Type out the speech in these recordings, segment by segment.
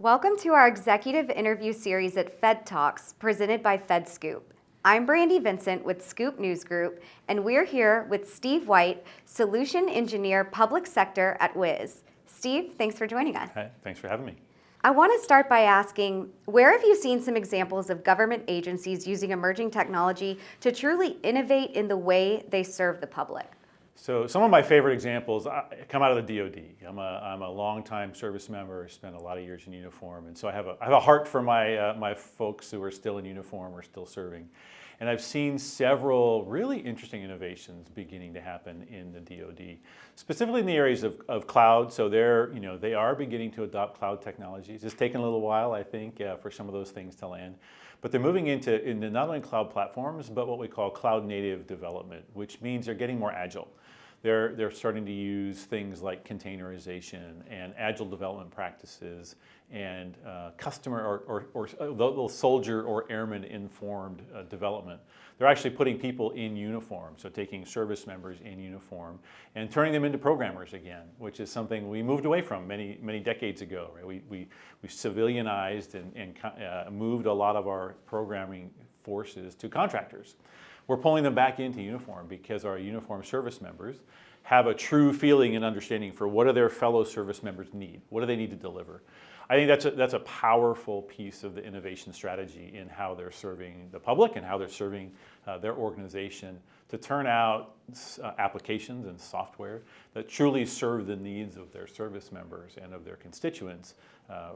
Welcome to our executive interview series at FedTalks, presented by FedScoop. I'm Brandy Vincent with Scoop News Group, and we're here with Steve White, Solution Engineer Public Sector at Wiz. Steve, thanks for joining us. Hi, thanks for having me. I want to start by asking, where have you seen some examples of government agencies using emerging technology to truly innovate in the way they serve the public? So some of my favorite examples come out of the DoD. I'm a longtime service member, spent a lot of years in uniform, and so I have a heart for my folks who are still in uniform or still serving. And I've seen several really interesting innovations beginning to happen in the DoD, specifically in the areas of cloud. So they are beginning to adopt cloud technologies. It's taken a little while, I think, for some of those things to land. But they're moving into not only cloud platforms, but what we call cloud native development, which means they're getting more agile. They're starting to use things like containerization and agile development practices and customer or soldier or airman informed development. They're actually putting people in uniform, so taking service members in uniform and turning them into programmers again, which is something we moved away from many decades ago. Right? We civilianized and moved a lot of our programming forces to contractors. We're pulling them back into uniform because our uniform service members have a true feeling and understanding for what do their fellow service members need, what do they need to deliver. I think that's a powerful piece of the innovation strategy in how they're serving the public and how they're serving their organization to turn out applications and software that truly serve the needs of their service members and of their constituents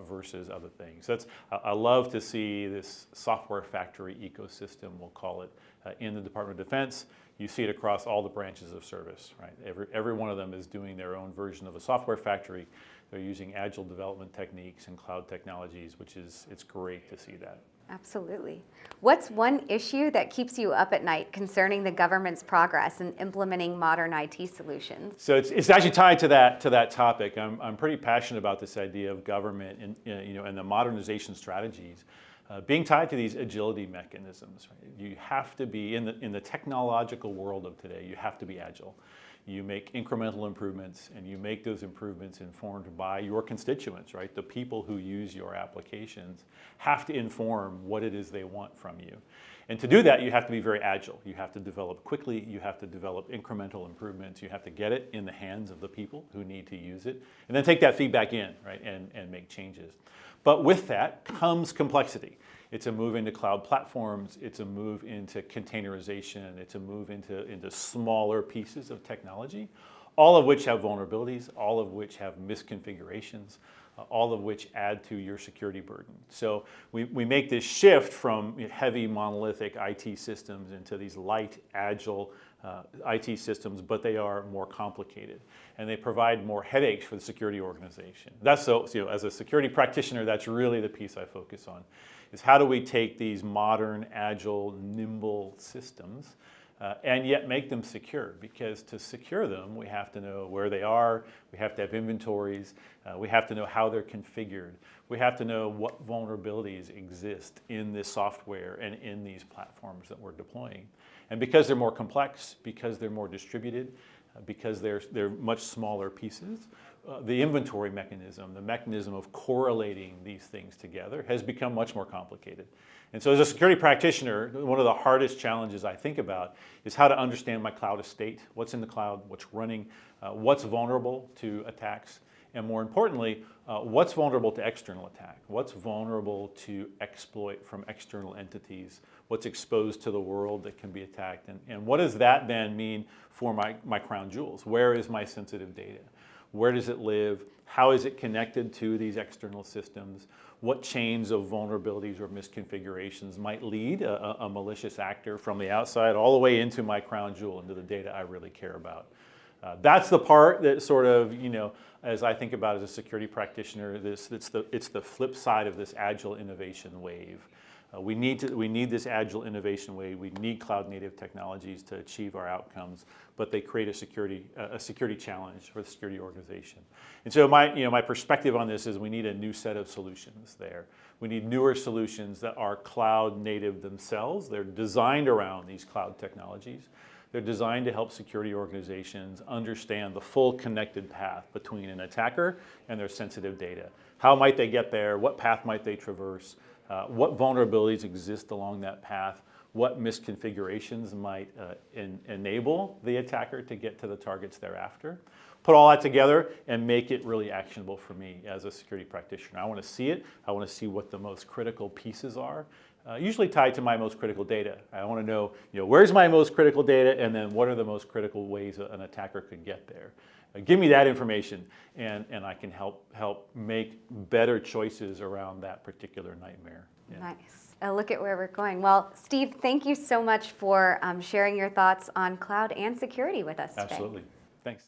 versus other things. I love to see this software factory ecosystem, we'll call it, in the Department of Defense. You see it across all the branches of service, right? Every one of them is doing their own version of a software factory. They're using agile development techniques and cloud technologies, it's great to see that. Absolutely. What's one issue that keeps you up at night concerning the government's progress in implementing modern IT solutions? So it's actually tied to that topic. I'm pretty passionate about this idea of government and the modernization strategies being tied to these agility mechanisms. Right? You have to be in the technological world of today. You have to be agile. You make incremental improvements, and you make those improvements informed by your constituents, right? The people who use your applications have to inform what it is they want from you. And to do that, you have to be very agile. You have to develop quickly. You have to develop incremental improvements. You have to get it in the hands of the people who need to use it, and then take that feedback in, right, and make changes. But with that comes complexity. It's a move into cloud platforms, it's a move into containerization, it's a move into smaller pieces of technology, all of which have vulnerabilities, all of which have misconfigurations, all of which add to your security burden. So we make this shift from heavy monolithic IT systems into these light, agile IT systems, but they are more complicated. And they provide more headaches for the security organization. As a security practitioner, that's really the piece I focus on, is how do we take these modern, agile, nimble systems and yet make them secure? Because to secure them, we have to know where they are, we have to have inventories, we have to know how they're configured, we have to know what vulnerabilities exist in this software and in these platforms that we're deploying. And because they're more complex, because they're more distributed, because they're much smaller pieces, the inventory mechanism, the mechanism of correlating these things together has become much more complicated. And so as a security practitioner, one of the hardest challenges I think about is how to understand my cloud estate, what's in the cloud, what's running, what's vulnerable to attacks, and more importantly, what's vulnerable to external attack, what's vulnerable to exploit from external entities, what's exposed to the world that can be attacked, and what does that then mean for my crown jewels? Where is my sensitive data? Where does it live? How is it connected to these external systems? What chains of vulnerabilities or misconfigurations might lead a malicious actor from the outside all the way into my crown jewel, into the data I really care about? That's the part that sort of, as I think about as a security practitioner, it's the flip side of this agile innovation wave. We need this agile innovation wave. We need cloud native technologies to achieve our outcomes, but they create a security challenge for the security organization. And so my perspective on this is we need a new set of solutions there. We need newer solutions that are cloud native themselves. They're designed around these cloud technologies. They're designed to help security organizations understand the full connected path between an attacker and their sensitive data. How might they get there? What path might they traverse? What vulnerabilities exist along that path? What misconfigurations might enable the attacker to get to the targets thereafter? Put all that together and make it really actionable for me as a security practitioner. I want to see it. I want to see what the most critical pieces are, usually tied to my most critical data. I want to know, where's my most critical data, and then what are the most critical ways an attacker could get there. Give me that information, and I can help make better choices around that particular nightmare. Yeah. Nice. Look at where we're going. Well, Steve, thank you so much for sharing your thoughts on cloud and security with us today. Absolutely. Thanks.